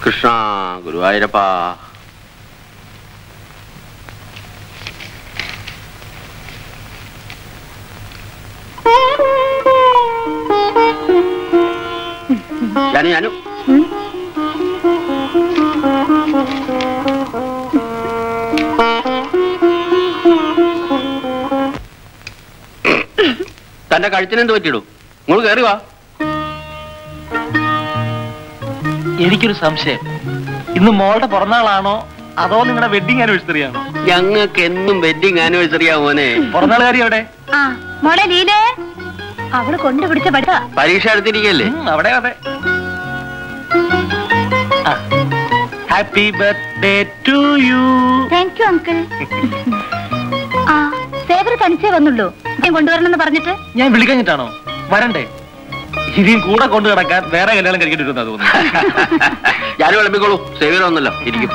കൃഷ്ണ ഗുരുവായൂരപ്പ. ഞാനും തന്റെ കഴുത്തിനെന്ത് പറ്റിയിടും? നിങ്ങൾ കയറി വാ. എനിക്കൊരു സംശയം, ഇന്ന് മോളുടെ പിറന്നാളാണോ അതോ നിങ്ങളുടെ വെഡിങ് ആനിവേഴ്സറി ആണോ? ഞങ്ങൾക്ക് എന്നും വെഡിങ് ആനിവേഴ്സറിയാ മോനെ. പിറന്നാളുകാരി എവിടെ? മോളെ ലീലേ, അവള് കൊണ്ടുപിടിച്ച പഠിത്ത പരീക്ഷ എടുത്തിരിക്കല്ലേ? അവിടെ അതെ. Happy birthday to you. Thank you uncle. ആ സേവർ തനിച്ചേ വന്നുള്ളൂ, ഞാൻ കൊണ്ടുവരണമെന്ന് പറഞ്ഞിട്ട്. ഞാൻ വിളിക്കഞ്ഞിട്ടാണോ വരണ്ടേ? ഇനിയും കൂടെ കൊണ്ടു കിടക്കാൻ വേറെ കല്യാണം കഴിക്കേണ്ടി വരുന്ന തോന്നുന്നു. ഞാനും വിളമ്പിക്കോളൂ, സേവർ വന്നല്ലോ, ഇരിക്കും.